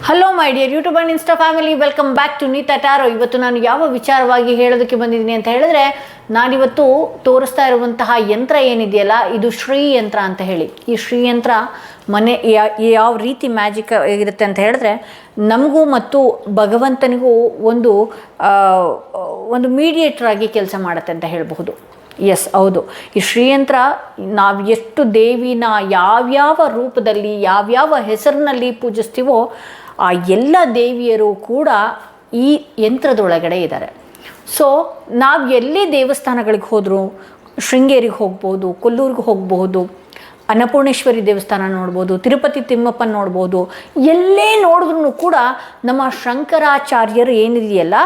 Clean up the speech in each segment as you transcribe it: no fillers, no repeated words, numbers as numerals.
Hello my dear YouTube and Insta family, welcome back to Neeta tarot. ಇವತ್ತು ನಾನು ಯಾವ ವಿಚಾರವಾಗಿ ಹೇಳೋದಕ್ಕೆ ಬಂದಿದ್ದೀನಿ ಅಂತ ಹೇಳಿದ್ರೆ, ನಾನಿವತ್ತು ತೋರಿಸ್ತಾ ಇರುವಂತಹ ಯಂತ್ರ ಏನಿದೆಯಲ್ಲ, ಇದು ಶ್ರೀ ಯಂತ್ರ ಅಂತ ಹೇಳಿ. ಈ ಶ್ರೀ ಯಂತ್ರ ಮನೆ ಯಾವ ರೀತಿ ಮ್ಯಾಜಿಕ್ ಇರುತ್ತೆ ಅಂತ ಹೇಳಿದ್ರೆ, ನಮಗೂ ಮತ್ತು ಭಗವಂತನಿಗೂ ಒಂದು ಮೀಡಿಯೇಟರ್ ಆಗಿ ಕೆಲಸ ಮಾಡುತ್ತೆ ಅಂತ ಹೇಳಬಹುದು. ಎಸ್, ಹೌದು. ಈ ಶ್ರೀಯಂತ್ರ ನಾವು ಎಷ್ಟು ದೇವಿನ ಯಾವ್ಯಾವ ರೂಪದಲ್ಲಿ ಯಾವ್ಯಾವ ಹೆಸರಿನಲ್ಲಿ ಪೂಜಿಸ್ತೀವೋ ಆ ಎಲ್ಲ ದೇವಿಯರು ಕೂಡ ಈ ಯಂತ್ರದೊಳಗಡೆ ಇದ್ದಾರೆ. ಸೊ ನಾವು ಎಲ್ಲೇ ದೇವಸ್ಥಾನಗಳಿಗೆ ಹೋದರೂ, ಶೃಂಗೇರಿಗೆ ಹೋಗ್ಬೋದು, ಕೊಲ್ಲೂರಿಗೆ ಹೋಗ್ಬೋದು, ಅನ್ನಪೂರ್ಣೇಶ್ವರಿ ದೇವಸ್ಥಾನ ನೋಡ್ಬೋದು, ತಿರುಪತಿ ತಿಮ್ಮಪ್ಪನ ನೋಡ್ಬೋದು, ಎಲ್ಲೇ ನೋಡಿದ್ರೂ ಕೂಡ ನಮ್ಮ ಶಂಕರಾಚಾರ್ಯರು ಏನಿದೆಯಲ್ಲ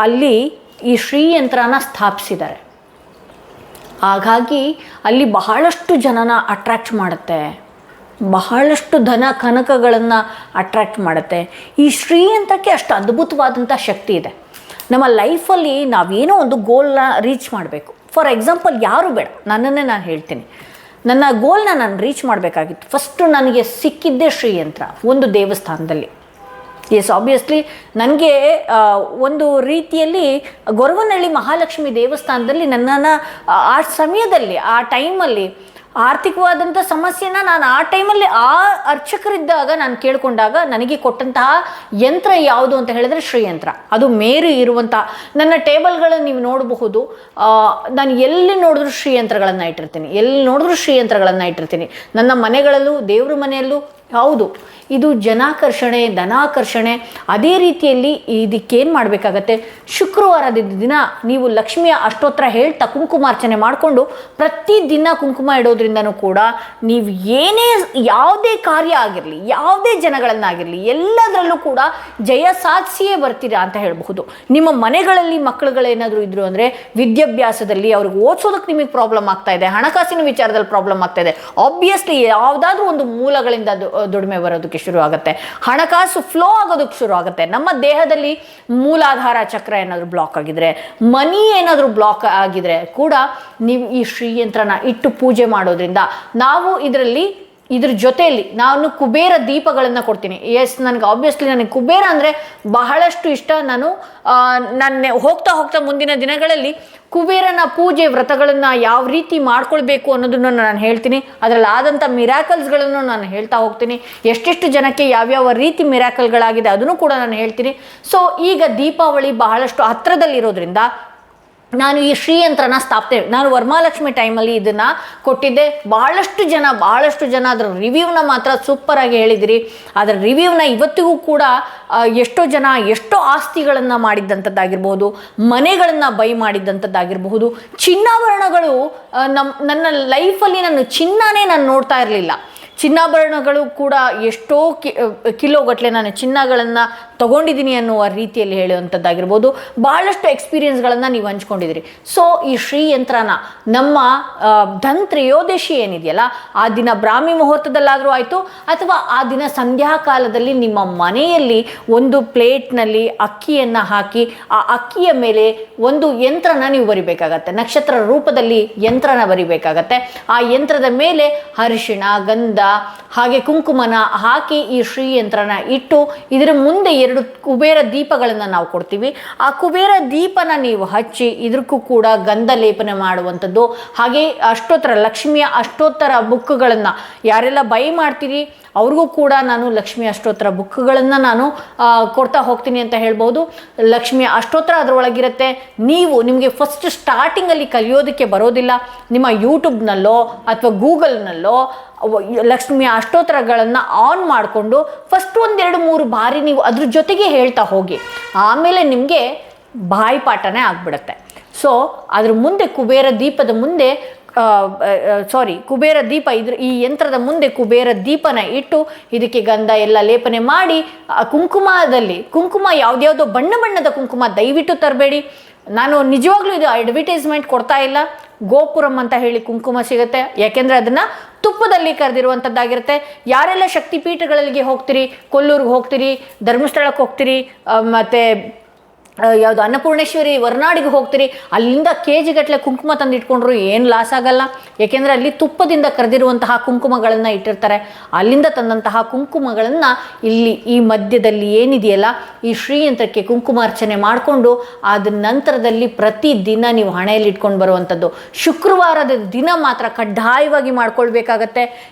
ಅಲ್ಲಿ ಈ ಶ್ರೀಯಂತ್ರನ ಸ್ಥಾಪಿಸಿದ್ದಾರೆ. ಹಾಗಾಗಿ ಅಲ್ಲಿ ಬಹಳಷ್ಟು ಜನನ ಅಟ್ರ್ಯಾಕ್ಟ್ ಮಾಡುತ್ತೆ, ಬಹಳಷ್ಟು ಧನ ಕನಕಗಳನ್ನು ಅಟ್ರ್ಯಾಕ್ಟ್ ಮಾಡುತ್ತೆ. ಈ ಶ್ರೀಯಂತ್ರಕ್ಕೆ ಅಷ್ಟು ಅದ್ಭುತವಾದಂಥ ಶಕ್ತಿ ಇದೆ. ನಮ್ಮ ಲೈಫಲ್ಲಿ ನಾವೇನೋ ಒಂದು ಗೋಲ್ನ ರೀಚ್ ಮಾಡಬೇಕು. ಫಾರ್ ಎಕ್ಸಾಂಪಲ್, ಯಾರು ಬೇಡ, ನನ್ನನ್ನೇ ನಾನು ಹೇಳ್ತೀನಿ. ನನ್ನ ಗೋಲ್ನ ನಾನು ರೀಚ್ ಮಾಡಬೇಕಾಗಿತ್ತು. ಫಸ್ಟು ನನಗೆ ಸಿಕ್ಕಿದ್ದೇ ಶ್ರೀಯಂತ್ರ ಒಂದು ದೇವಸ್ಥಾನದಲ್ಲಿ. ಎಸ್, ಆಬ್ವಿಯಸ್ಲಿ ನನಗೆ ಒಂದು ರೀತಿಯಲ್ಲಿ ಗೊರವನಹಳ್ಳಿ ಮಹಾಲಕ್ಷ್ಮಿ ದೇವಸ್ಥಾನದಲ್ಲಿ ನನ್ನನ್ನು ಆ ಸಮಯದಲ್ಲಿ ಆ ಟೈಮಲ್ಲಿ ಆರ್ಥಿಕವಾದಂಥ ಸಮಸ್ಯೆನ ನಾನು ಆ ಟೈಮಲ್ಲಿ ಆ ಅರ್ಚಕರಿದ್ದಾಗ ನಾನು ಕೇಳಿಕೊಂಡಾಗ ನನಗೆ ಕೊಟ್ಟಂತಹ ಯಂತ್ರ ಯಾವುದು ಅಂತ ಹೇಳಿದ್ರೆ ಶ್ರೀಯಂತ್ರ. ಅದು ಮೇರು ಇರುವಂಥ ನನ್ನ ಟೇಬಲ್ಗಳನ್ನು ನೀವು ನೋಡಬಹುದು. ನಾನು ಎಲ್ಲಿ ನೋಡಿದ್ರೂ ಶ್ರೀಯಂತ್ರಗಳನ್ನು ಇಟ್ಟಿರ್ತೀನಿ, ನನ್ನ ಮನೆಗಳಲ್ಲೂ ದೇವ್ರ ಮನೆಯಲ್ಲೂ. ಹೌದು, ಇದು ಜನಾಕರ್ಷಣೆ, ಧನಾಕರ್ಷಣೆ. ಅದೇ ರೀತಿಯಲ್ಲಿ ಇದಕ್ಕೇನು ಮಾಡಬೇಕಾಗತ್ತೆ, ಶುಕ್ರವಾರದ ದಿನ ನೀವು ಲಕ್ಷ್ಮಿಯ ಅಷ್ಟೋತ್ತರ ಹೇಳ್ತಾ ಕುಂಕುಮಾರ್ಚನೆ ಮಾಡಿಕೊಂಡು ಪ್ರತಿದಿನ ಕುಂಕುಮ ಇಡೋದ್ರಿಂದನೂ ಕೂಡ ನೀವು ಯಾವುದೇ ಕಾರ್ಯ ಆಗಿರಲಿ, ಯಾವುದೇ ಜನಗಳನ್ನಾಗಿರಲಿ, ಎಲ್ಲದರಲ್ಲೂ ಕೂಡ ಜಯ ಸಾಧಿಸಿಯೇ ಬರ್ತೀರಾ ಅಂತ ಹೇಳಬಹುದು. ನಿಮ್ಮ ಮನೆಗಳಲ್ಲಿ ಮಕ್ಕಳುಗಳೇನಾದರೂ ಇದ್ರು ಅಂದರೆ ವಿದ್ಯಾಭ್ಯಾಸದಲ್ಲಿ ಅವ್ರಿಗೆ ಓದಿಸೋದಕ್ಕೆ ನಿಮಗೆ ಪ್ರಾಬ್ಲಮ್ ಆಗ್ತಾ ಇದೆ, ಹಣಕಾಸಿನ ವಿಚಾರದಲ್ಲಿ ಪ್ರಾಬ್ಲಮ್ ಆಗ್ತಾ ಇದೆ, ಆಬ್ವಿಯಸ್ಲಿ ಯಾವುದಾದ್ರೂ ಒಂದು ಮೂಲಗಳಿಂದ ದುಡಿಮೆ ಬರೋದಕ್ಕೆ ಶುರು ಆಗುತ್ತೆ, ಹಣಕಾಸು ಫ್ಲೋ ಆಗೋದಕ್ಕೆ ಶುರು ಆಗುತ್ತೆ. ನಮ್ಮ ದೇಹದಲ್ಲಿ ಮೂಲಾಧಾರ ಚಕ್ರ ಏನಾದರೂ ಬ್ಲಾಕ್ ಆಗಿದ್ರೆ, ಮನಿ ಏನಾದರೂ ಬ್ಲಾಕ್ ಆಗಿದ್ರೆ ಕೂಡ ನೀವು ಈ ಶ್ರೀಯಂತ್ರನ ಇಟ್ಟು ಪೂಜೆ ಮಾಡೋದ್ರಿಂದ, ನಾವು ಇದ್ರ ಜೊತೆಯಲ್ಲಿ ನಾನು ಕುಬೇರ ದೀಪಗಳನ್ನು ಕೊಡ್ತೀನಿ. ಎಸ್, ನನಗೆ ಕುಬೇರ ಅಂದರೆ ಬಹಳಷ್ಟು ಇಷ್ಟ. ನಾನು ಹೋಗ್ತಾ ಮುಂದಿನ ದಿನಗಳಲ್ಲಿ ಕುಬೇರನ ಪೂಜೆ ವ್ರತಗಳನ್ನು ಯಾವ ರೀತಿ ಮಾಡ್ಕೊಳ್ಬೇಕು ಅನ್ನೋದನ್ನು ನಾನು ಹೇಳ್ತೀನಿ. ಅದರಲ್ಲಿ ಆದಂಥ ಮಿರಾಕಲ್ಸ್ಗಳನ್ನು ನಾನು ಹೇಳ್ತಾ ಹೋಗ್ತೀನಿ. ಎಷ್ಟೆಷ್ಟು ಜನಕ್ಕೆ ಯಾವ್ಯಾವ ರೀತಿ ಮಿರಾಕಲ್ಗಳಾಗಿದೆ ಅದನ್ನು ಕೂಡ ನಾನು ಹೇಳ್ತೀನಿ. ಸೊ ಈಗ ದೀಪಾವಳಿ ಬಹಳಷ್ಟು ಹತ್ತಿರದಲ್ಲಿರೋದ್ರಿಂದ ನಾನು ಈ ಶ್ರೀಯಂತ್ರನ ನಾನು ವರಮಹಾಲಕ್ಷ್ಮಿ ಟೈಮಲ್ಲಿ ಇದನ್ನು ಕೊಟ್ಟಿದ್ದೆ. ಬಹಳಷ್ಟು ಜನ ಅದರ ರಿವ್ಯೂನ ಮಾತ್ರ ಸೂಪರಾಗಿ ಹೇಳಿದಿರಿ. ಅದರ ರಿವ್ಯೂನ ಇವತ್ತಿಗೂ ಕೂಡ ಎಷ್ಟೋ ಆಸ್ತಿಗಳನ್ನು ಮಾಡಿದ್ದಂಥದ್ದಾಗಿರ್ಬೋದು, ಮನೆಗಳನ್ನು ಬೈ ಮಾಡಿದ್ದಂಥದ್ದಾಗಿರಬಹುದು, ಚಿನ್ನಾಭರಣಗಳು. ನನ್ನ ಲೈಫಲ್ಲಿ ಚಿನ್ನನೇ ನಾನು ನೋಡ್ತಾ ಇರಲಿಲ್ಲ. ಚಿನ್ನಾಭರಣಗಳು ಕೂಡ ಎಷ್ಟೋ ಕಿಲೋಗಟ್ಟಲೆ ನಾನು ಚಿನ್ನಗಳನ್ನು ತೊಗೊಂಡಿದ್ದೀನಿ ಅನ್ನುವ ರೀತಿಯಲ್ಲಿ ಹೇಳುವಂಥದ್ದಾಗಿರ್ಬೋದು. ಭಾಳಷ್ಟು ಎಕ್ಸ್ಪೀರಿಯನ್ಸ್ಗಳನ್ನು ನೀವು ಹಂಚ್ಕೊಂಡಿದ್ದೀರಿ. ಸೊ ಈ ಶ್ರೀಯಂತ್ರನ ನಮ್ಮ ಧನ್ತ್ರಯೋದಶಿ ಏನಿದೆಯಲ್ಲ, ಆ ದಿನ ಬ್ರಾಹ್ಮಿ ಮುಹೂರ್ತದಲ್ಲಾದರೂ ಆಯಿತು, ಅಥವಾ ಆ ದಿನ ಸಂಧ್ಯಾಕಾಲದಲ್ಲಿ ನಿಮ್ಮ ಮನೆಯಲ್ಲಿ ಒಂದು ಪ್ಲೇಟ್ನಲ್ಲಿ ಅಕ್ಕಿಯನ್ನು ಹಾಕಿ ಆ ಅಕ್ಕಿಯ ಮೇಲೆ ಒಂದು ಯಂತ್ರನ ನೀವು ಬರಿಬೇಕಾಗತ್ತೆ. ನಕ್ಷತ್ರ ರೂಪದಲ್ಲಿ ಯಂತ್ರನ ಬರಿಬೇಕಾಗತ್ತೆ. ಆ ಯಂತ್ರದ ಮೇಲೆ ಅರಿಶಿಣ, ಗಂಧ ಹಾಗೆ ಕುಂಕುಮನ ಹಾಕಿ ಈ ಶ್ರೀಯಂತ್ರನ ಇಟ್ಟು ಇದರ ಮುಂದೆ 2 ಕುಬೇರ ದೀಪಗಳನ್ನು ನಾವು ಕೊಡ್ತೀವಿ. ಆ ಕುಬೇರ ದೀಪನ ನೀವು ಹಚ್ಚಿ ಇದಕ್ಕೂ ಕೂಡ ಗಂಧ ಲೇಪನ ಮಾಡುವಂಥದ್ದು. ಹಾಗೆ ಲಕ್ಷ್ಮಿಯ ಅಷ್ಟೋತ್ತರ ಬುಕ್ಗಳನ್ನು ಯಾರೆಲ್ಲ ಬೈ ಮಾಡ್ತೀರಿ ಅವ್ರಿಗೂ ಕೂಡ ನಾನು ಲಕ್ಷ್ಮಿ ಅಷ್ಟೋತ್ತರ ಬುಕ್ಗಳನ್ನು ನಾನು ಕೊಡ್ತಾ ಹೋಗ್ತೀನಿ ಅಂತ ಹೇಳ್ಬೋದು. ಲಕ್ಷ್ಮಿಯ ಅಷ್ಟೋತ್ತರ ಅದರೊಳಗಿರುತ್ತೆ. ನಿಮಗೆ ಫಸ್ಟ್ ಸ್ಟಾರ್ಟಿಂಗಲ್ಲಿ ಕಲಿಯೋದಕ್ಕೆ ಬರೋದಿಲ್ಲ, ನಿಮ್ಮ ಯೂಟ್ಯೂಬ್ನಲ್ಲೋ ಅಥವಾ ಗೂಗಲ್ನಲ್ಲೋ ಲಕ್ಷ್ಮಿಯ ಅಷ್ಟೋತ್ತರಗಳನ್ನು ಆನ್ ಮಾಡಿಕೊಂಡು ಫಸ್ಟ್ 1-2-3 ಬಾರಿ ನೀವು ಅದ್ರ ಜೊತೆಗೆ ಹೇಳ್ತಾ ಹೋಗಿ, ಆಮೇಲೆ ನಿಮಗೆ ಬಾಯಿಪಾಠನೇ ಆಗಿಬಿಡುತ್ತೆ. ಸೊ ಅದ್ರ ಮುಂದೆ ಕುಬೇರ ದೀಪ ಈ ಯಂತ್ರದ ಮುಂದೆ ಕುಬೇರ ದೀಪನ ಇಟ್ಟು ಇದಕ್ಕೆ ಗಂಧ ಎಲ್ಲ ಲೇಪನೆ ಮಾಡಿ, ಕುಂಕುಮ ಯಾವುದ್ಯಾವುದೋ ಬಣ್ಣದ ಕುಂಕುಮ ದಯವಿಟ್ಟು ತರಬೇಡಿ. ನಾನು ನಿಜವಾಗ್ಲೂ ಇದು ಅಡ್ವರ್ಟೈಸ್ಮೆಂಟ್ ಕೊಡ್ತಾ ಇಲ್ಲ. ಗೋಪುರಂ ಅಂತ ಹೇಳಿ ಕುಂಕುಮ ಸಿಗುತ್ತೆ, ಯಾಕೆಂದರೆ ಅದನ್ನು ತುಪ್ಪದಲ್ಲಿ ಕರೆದಿರುವಂಥದ್ದಾಗಿರುತ್ತೆ. ಯಾರೆಲ್ಲ ಶಕ್ತಿಪೀಠಗಳಿಗೆ ಹೋಗ್ತೀರಿ, ಕೊಲ್ಲೂರಿಗೆ ಹೋಗ್ತೀರಿ, ಧರ್ಮಸ್ಥಳಕ್ಕೆ ಹೋಗ್ತೀರಿ, ಮತ್ತು ಯಾವುದು ಅನ್ನಪೂರ್ಣೇಶ್ವರಿ ಹೊರನಾಡಿಗೆ ಹೋಗ್ತೀರಿ, ಅಲ್ಲಿಂದ ಕೆ ಜಿಗಟ್ಟಲೆ ಕುಂಕುಮ ತಂದು ಇಟ್ಕೊಂಡ್ರು ಏನು ಲಾಸ್ ಆಗಲ್ಲ. ಏಕೆಂದರೆ ಅಲ್ಲಿ ತುಪ್ಪದಿಂದ ಕರೆದಿರುವಂತಹ ಕುಂಕುಮಗಳನ್ನು ಇಟ್ಟಿರ್ತಾರೆ. ಅಲ್ಲಿಂದ ತಂದಂತಹ ಕುಂಕುಮಗಳನ್ನು ಇಲ್ಲಿ ಈ ಮಧ್ಯದಲ್ಲಿ ಏನಿದೆಯಲ್ಲ ಈ ಶ್ರೀಯಂತ್ರಕ್ಕೆ ಕುಂಕುಮಾರ್ಚನೆ ಮಾಡಿಕೊಂಡು ಅದ ನಂತರದಲ್ಲಿ ಪ್ರತಿದಿನ ನೀವು ಹಣೆಯಲ್ಲಿ ಇಟ್ಕೊಂಡು ಬರುವಂಥದ್ದು. ಶುಕ್ರವಾರದ ದಿನ ಮಾತ್ರ ಕಡ್ಡಾಯವಾಗಿ ಮಾಡ್ಕೊಳ್ಬೇಕಾಗತ್ತೆ.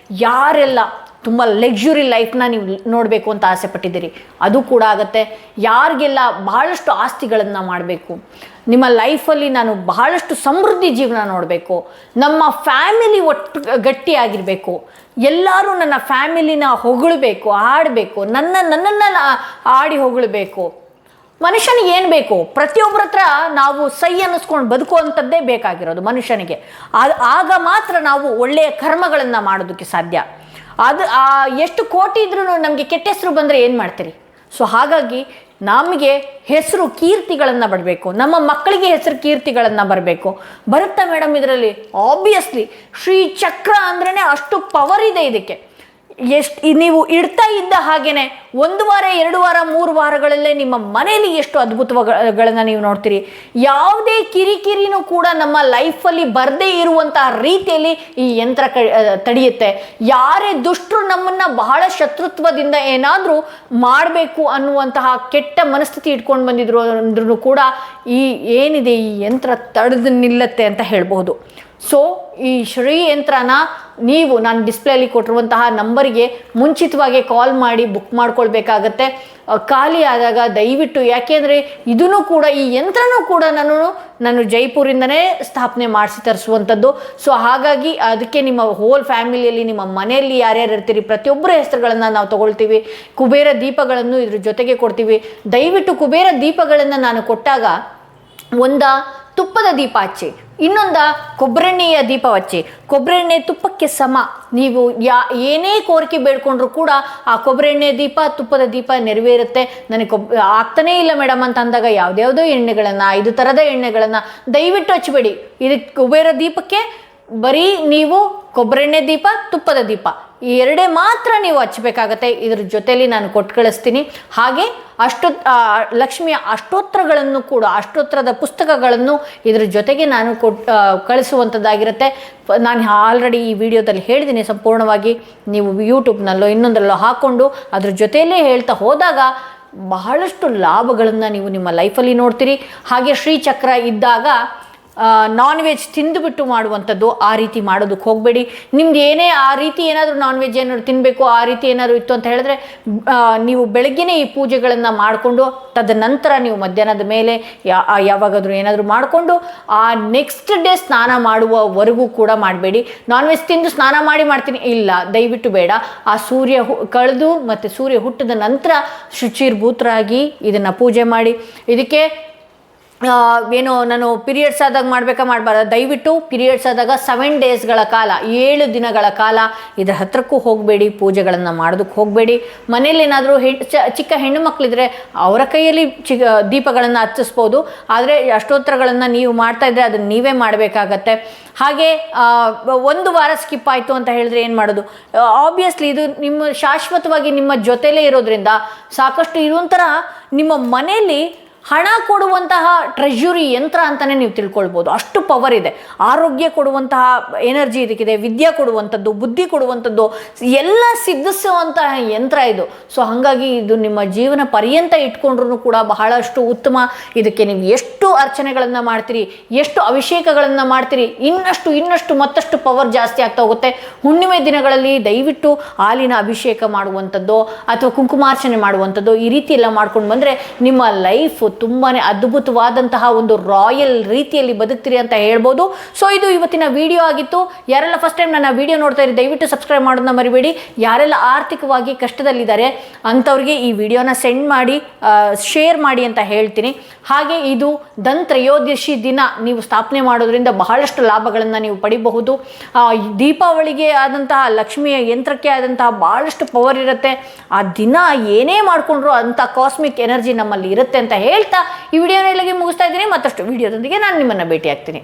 ಯಾರೆಲ್ಲ ತುಂಬ ಲಕ್ಸುರಿ ಲೈಫ್ನ ನೀವು ನೋಡಬೇಕು ಅಂತ ಆಸೆ ಪಟ್ಟಿದ್ದೀರಿ ಅದು ಕೂಡ ಆಗುತ್ತೆ. ಯಾರಿಗೆಲ್ಲ ಬಹಳಷ್ಟು ಆಸ್ತಿಗಳನ್ನು ಮಾಡಬೇಕು, ನಿಮ್ಮ ಲೈಫಲ್ಲಿ ನಾನು ಬಹಳಷ್ಟು ಸಮೃದ್ಧಿ ಜೀವನ ನೋಡಬೇಕು, ನಮ್ಮ ಫ್ಯಾಮಿಲಿ ಒಟ್ಟು ಗಟ್ಟಿಯಾಗಿರಬೇಕು, ಎಲ್ಲರೂ ನನ್ನ ಫ್ಯಾಮಿಲಿನ ಹೊಗಳಬೇಕು, ಆಡಬೇಕು, ನನ್ನನ್ನು ಆಡಿ ಹೊಗಳಬೇಕು. ಮನುಷ್ಯನಿಗೆ ಏನು ಬೇಕು? ಪ್ರತಿಯೊಬ್ಬರ ಹತ್ರ ನಾವು ಸೈ ಅನ್ನಿಸ್ಕೊಂಡು ಬದುಕುವಂಥದ್ದೇ ಬೇಕಾಗಿರೋದು ಮನುಷ್ಯನಿಗೆ. ಆಗ ಮಾತ್ರ ನಾವು ಒಳ್ಳೆಯ ಕರ್ಮಗಳನ್ನು ಮಾಡೋದಕ್ಕೆ ಸಾಧ್ಯ. ಅದು ಎಷ್ಟು ಕೋಟಿ ಇದ್ರೂ ನಮಗೆ ಕೆಟ್ಟ ಹೆಸರು ಬಂದರೆ ಏನು ಮಾಡ್ತೀರಿ? ಸೊ ಹಾಗಾಗಿ ನಮಗೆ ಹೆಸರು ಕೀರ್ತಿಗಳನ್ನು ಬರಬೇಕು, ನಮ್ಮ ಮಕ್ಕಳಿಗೆ ಹೆಸರು ಕೀರ್ತಿಗಳನ್ನು ಬರಬೇಕು. ಬರುತ್ತಾ ಮೇಡಮ್ ಇದರಲ್ಲಿ? ಆಬ್ವಿಯಸ್ಲಿ ಶ್ರೀ ಚಕ್ರ ಅಂದ್ರೇ ಅಷ್ಟು ಪವರ್ ಇದೆ ಇದಕ್ಕೆ. ನೀವು ಇಡ್ತಾ ಇದ್ದ ಹಾಗೇನೆ 1 ವಾರ 2 ವಾರ 3 ವಾರಗಳಲ್ಲೇ ನಿಮ್ಮ ಮನೆಯಲ್ಲಿ ಎಷ್ಟು ಅದ್ಭುತಗಳನ್ನು ನೀವು ನೋಡ್ತೀರಿ. ಯಾವುದೇ ಕಿರಿಕಿರಿನೂ ಕೂಡ ನಮ್ಮ ಲೈಫಲ್ಲಿ ಬರದೇ ಇರುವಂತಹ ರೀತಿಯಲ್ಲಿ ಈ ಯಂತ್ರ ತಡೆಯುತ್ತೆ. ಯಾರೇ ದುಷ್ಟರು ನಮ್ಮನ್ನು ಬಹಳ ಶತ್ರುತ್ವದಿಂದ ಏನಾದರೂ ಮಾಡಬೇಕು ಅನ್ನುವಂತಹ ಕೆಟ್ಟ ಮನಸ್ಥಿತಿ ಇಟ್ಕೊಂಡು ಬಂದಿದ್ರು ಅಂದ್ರೂ ಕೂಡ ಈ ಏನಿದೆ ಈ ಯಂತ್ರ ತಡೆದು ನಿಲ್ಲತ್ತೆ ಅಂತ ಹೇಳ್ಬೋದು. ಸೊ ಈ ಶ್ರೀ ಯಂತ್ರನ ನೀವು ನಾನು ಡಿಸ್ಪ್ಲೇಲಿ ಕೊಟ್ಟಿರುವಂತಹ ನಂಬರಿಗೆ ಮುಂಚಿತವಾಗಿ ಕಾಲ್ ಮಾಡಿ ಬುಕ್ ಮಾಡ್ಕೊಳ್ಬೇಕಾಗತ್ತೆ. ಖಾಲಿ ಆದಾಗ ದಯವಿಟ್ಟು, ಯಾಕೆಂದರೆ ಇದನ್ನು ಕೂಡ ಈ ಯಂತ್ರನೂ ಕೂಡ ನಾನು ಜೈಪುರಿಂದನೇ ಸ್ಥಾಪನೆ ಮಾಡಿಸಿ ತರಿಸುವಂಥದ್ದು. ಸೊ ಹಾಗಾಗಿ ಅದಕ್ಕೆ ನಿಮ್ಮ ಹೋಲ್ ಫ್ಯಾಮಿಲಿಯಲ್ಲಿ ನಿಮ್ಮ ಮನೆಯಲ್ಲಿ ಯಾರ್ಯಾರು ಇರ್ತೀರಿ ಪ್ರತಿಯೊಬ್ಬರ ಹೆಸರುಗಳನ್ನು ನಾವು ತೊಗೊಳ್ತೀವಿ. ಕುಬೇರ ದೀಪಗಳನ್ನು ಇದ್ರ ಜೊತೆಗೆ ಕೊಡ್ತೀವಿ. ದಯವಿಟ್ಟು ಕುಬೇರ ದೀಪಗಳನ್ನು ನಾನು ಕೊಟ್ಟಾಗ ಒಂದು ತುಪ್ಪದ ದೀಪ ಹಚ್ಚಿ, ಇನ್ನೊಂದು ಕೊಬ್ಬರೆಣ್ಣೆಯ ದೀಪ ಹಚ್ಚಿ. ಕೊಬ್ಬರೆಣ್ಣೆ ತುಪ್ಪಕ್ಕೆ ಸಮ. ನೀವು ಏನೇ ಕೋರಿಕೆ ಬೇಡ್ಕೊಂಡ್ರೂ ಕೂಡ ಆ ಕೊಬ್ಬರೆಣ್ಣೆ ದೀಪ ತುಪ್ಪದ ದೀಪ ನೆರವೇರುತ್ತೆ. ನನಗೆ ಆಗ್ತಾನೇ ಇಲ್ಲ ಮೇಡಮ್ ಅಂತ ಅಂದಾಗ ಯಾವುದ್ಯಾವುದೋ ಎಣ್ಣೆಗಳನ್ನು 5 ಥರದ ಎಣ್ಣೆಗಳನ್ನು ದಯವಿಟ್ಟು ಹಚ್ಚಬೇಡಿ. ಇದಕ್ಕೆ ಕುಬೇರ ದೀಪಕ್ಕೆ ಬರೀ ನೀವು ಕೊಬ್ಬರೆಣ್ಣೆ ದೀಪ ತುಪ್ಪದ ದೀಪ ಈ 2 ಮಾತ್ರ ನೀವು ಹಚ್ಚಬೇಕಾಗತ್ತೆ. ಇದ್ರ ಜೊತೆಯಲ್ಲಿ ನಾನು ಕೊಟ್ಟು ಕಳಿಸ್ತೀನಿ. ಹಾಗೆ ಲಕ್ಷ್ಮಿಯ ಅಷ್ಟೋತ್ತರಗಳನ್ನು ಕೂಡ, ಅಷ್ಟೋತ್ತರದ ಪುಸ್ತಕಗಳನ್ನು ಇದ್ರ ಜೊತೆಗೆ ನಾನು ಕಳಿಸುವಂಥದ್ದಾಗಿರುತ್ತೆ. ನಾನು ಆಲ್ರೆಡಿ ಈ ವಿಡಿಯೋದಲ್ಲಿ ಹೇಳಿದ್ದೀನಿ ಸಂಪೂರ್ಣವಾಗಿ. ನೀವು ಯೂಟ್ಯೂಬ್ನಲ್ಲೋ ಇನ್ನೊಂದರಲ್ಲೋ ಹಾಕ್ಕೊಂಡು ಅದ್ರ ಜೊತೆಯಲ್ಲೇ ಹೇಳ್ತಾ ಹೋದಾಗ ಬಹಳಷ್ಟು ಲಾಭಗಳನ್ನು ನೀವು ನಿಮ್ಮ ಲೈಫಲ್ಲಿ ನೋಡ್ತೀರಿ. ಹಾಗೆ ಶ್ರೀಚಕ್ರ ಇದ್ದಾಗ ನಾನ್ ವೆಜ್ ತಿಂದುಬಿಟ್ಟು ಮಾಡುವಂಥದ್ದು ಆ ರೀತಿ ಮಾಡೋದಕ್ಕೆ ಹೋಗಬೇಡಿ. ನಿಮ್ದು ಏನೇ ಆ ರೀತಿ ಏನಾದರೂ ನಾನ್ ವೆಜ್ ಏನಾದ್ರು ತಿನ್ನಬೇಕು ಆ ರೀತಿ ಏನಾದರೂ ಇತ್ತು ಅಂತ ಹೇಳಿದ್ರೆ ನೀವು ಬೆಳಗ್ಗೆನೇ ಈ ಪೂಜೆಗಳನ್ನು ಮಾಡಿಕೊಂಡು ತದನಂತರ ನೀವು ಮಧ್ಯಾಹ್ನದ ಮೇಲೆ ಯಾವಾಗಾದರೂ ಏನಾದರೂ ಮಾಡಿಕೊಂಡು ಆ ನೆಕ್ಸ್ಟ್ ಡೇ ಸ್ನಾನ ಮಾಡುವವರೆಗೂ ಕೂಡ ಮಾಡಬೇಡಿ. ನಾನ್ ವೆಜ್ ತಿಂದು ಸ್ನಾನ ಮಾಡ್ತೀನಿ ಇಲ್ಲ, ದಯವಿಟ್ಟು ಬೇಡ. ಆ ಸೂರ್ಯ ಕಳೆದು ಮತ್ತು ಸೂರ್ಯ ಹುಟ್ಟಿದ ನಂತರ ಶುಚಿರ್ಭೂತರಾಗಿ ಇದನ್ನು ಪೂಜೆ ಮಾಡಿ. ಇದಕ್ಕೆ ಏನೋ ನಾನು ಪೀರಿಯಡ್ಸ್ ಆದಾಗ ಮಾಡಬಾರ್ದು. ದಯವಿಟ್ಟು ಪೀರಿಯಡ್ಸ್ ಆದಾಗ 7 ಡೇಸ್ಗಳ ಕಾಲ 7 ದಿನಗಳ ಕಾಲ ಇದರ ಹತ್ರಕ್ಕೂ ಹೋಗಬೇಡಿ, ಪೂಜೆಗಳನ್ನು ಮಾಡೋದಕ್ಕೆ ಹೋಗಬೇಡಿ. ಮನೇಲಿ ಏನಾದರೂ ಚಿಕ್ಕ ಹೆಣ್ಣು ಮಕ್ಕಳಿದ್ರೆ ಅವರ ಕೈಯಲ್ಲಿ ದೀಪಗಳನ್ನು ಹಚ್ಚಿಸ್ಬೋದು. ಆದರೆ ಅಷ್ಟೋತ್ತರಗಳನ್ನು ನೀವು ಮಾಡ್ತಾಯಿದ್ರೆ ಅದನ್ನು ನೀವೇ ಮಾಡಬೇಕಾಗತ್ತೆ. ಹಾಗೆ 1 ವಾರ ಸ್ಕಿಪ್ ಆಯಿತು ಅಂತ ಹೇಳಿದ್ರೆ ಏನು ಮಾಡೋದು? ಆಬ್ವಿಯಸ್ಲಿ ಇದು ನಿಮ್ಮ ಶಾಶ್ವತವಾಗಿ ನಿಮ್ಮ ಜೊತೆಲೇ ಇರೋದ್ರಿಂದ ಸಾಕಷ್ಟು ಇದೊಂಥರ ನಿಮ್ಮ ಮನೆಯಲ್ಲಿ ಹಣ ಕೊಡುವಂತಹ ಟ್ರೆಜುರಿ ಯಂತ್ರ ಅಂತಲೇ ನೀವು ತಿಳ್ಕೊಳ್ಬೋದು. ಅಷ್ಟು ಪವರ್ ಇದೆ. ಆರೋಗ್ಯ ಕೊಡುವಂತಹ ಎನರ್ಜಿ ಇದಕ್ಕಿದೆ, ವಿದ್ಯೆ ಕೊಡುವಂಥದ್ದು, ಬುದ್ಧಿ ಕೊಡುವಂಥದ್ದು ಎಲ್ಲ ಸಿದ್ಧಿಸುವಂತಹ ಯಂತ್ರ ಇದು. ಸೊ ಹಾಗಾಗಿ ಇದು ನಿಮ್ಮ ಜೀವನ ಪರ್ಯಂತ ಇಟ್ಕೊಂಡ್ರೂ ಕೂಡ ಬಹಳಷ್ಟು ಉತ್ತಮ. ಇದಕ್ಕೆ ನೀವು ಎಷ್ಟು ಅರ್ಚನೆಗಳನ್ನು ಮಾಡ್ತೀರಿ, ಎಷ್ಟು ಅಭಿಷೇಕಗಳನ್ನು ಮಾಡ್ತೀರಿ, ಇನ್ನಷ್ಟು ಮತ್ತಷ್ಟು ಪವರ್ ಜಾಸ್ತಿ ಆಗ್ತಾ ಹೋಗುತ್ತೆ. ಹುಣ್ಣಿಮೆ ದಿನಗಳಲ್ಲಿ ದಯವಿಟ್ಟು ಹಾಲಿನ ಅಭಿಷೇಕ ಮಾಡುವಂಥದ್ದು ಅಥವಾ ಕುಂಕುಮಾರ್ಚನೆ ಮಾಡುವಂಥದ್ದು ಈ ರೀತಿ ಎಲ್ಲ ಮಾಡ್ಕೊಂಡು ಬಂದರೆ ನಿಮ್ಮ ಲೈಫ್ ತುಂಬಾ ಅದ್ಭುತವಾದಂತಹ ಒಂದು ರಾಯಲ್ ರೀತಿಯಲ್ಲಿ ಬದುಕ್ತೀರಿ ಅಂತ ಹೇಳ್ಬೋದು. ಸೊ ಇದು ಇವತ್ತಿನ ವಿಡಿಯೋ ಆಗಿತ್ತು. ಯಾರೆಲ್ಲ ಫಸ್ಟ್ ಟೈಮ್ ನನ್ನ ವಿಡಿಯೋ ನೋಡ್ತಾ ಇರಿ ದಯವಿಟ್ಟು ಸಬ್ಸ್ಕ್ರೈಬ್ ಮಾಡೋದನ್ನ ಮರಿಬೇಡಿ. ಯಾರೆಲ್ಲ ಆರ್ಥಿಕವಾಗಿ ಕಷ್ಟದಲ್ಲಿದ್ದಾರೆ ಅಂಥವ್ರಿಗೆ ಈ ವಿಡಿಯೋನ ಸೆಂಡ್ ಮಾಡಿ ಶೇರ್ ಮಾಡಿ ಅಂತ ಹೇಳ್ತೀನಿ. ಹಾಗೆ ಇದು ಧನ್ತ್ರಯೋದಶಿ ದಿನ ನೀವು ಸ್ಥಾಪನೆ ಮಾಡೋದ್ರಿಂದ ಬಹಳಷ್ಟು ಲಾಭಗಳನ್ನು ನೀವು ಪಡಿಬಹುದು. ದೀಪಾವಳಿಗೆ ಆದಂತಹ ಲಕ್ಷ್ಮಿಯ ಯಂತ್ರಕ್ಕೆ ಆದಂತಹ ಬಹಳಷ್ಟು ಪವರ್ ಇರುತ್ತೆ. ಆ ದಿನ ಏನೇ ಮಾಡಿಕೊಂಡ್ರು ಅಂಥ ಕಾಸ್ಮಿಕ್ ಎನರ್ಜಿ ನಮ್ಮಲ್ಲಿ ಇರುತ್ತೆ ಅಂತ ಹೇಳ್ತಾ ಈ ವಿಡಿಯೋನ ಇಲ್ಲಿಗೆ ಮುಗಿಸ್ತಾ ಇದ್ದೀನಿ. ಮತ್ತಷ್ಟು ವಿಡಿಯೋದೊಂದಿಗೆ ನಾನು ನಿಮ್ಮನ್ನು ಭೇಟಿ ಆಗ್ತೀನಿ.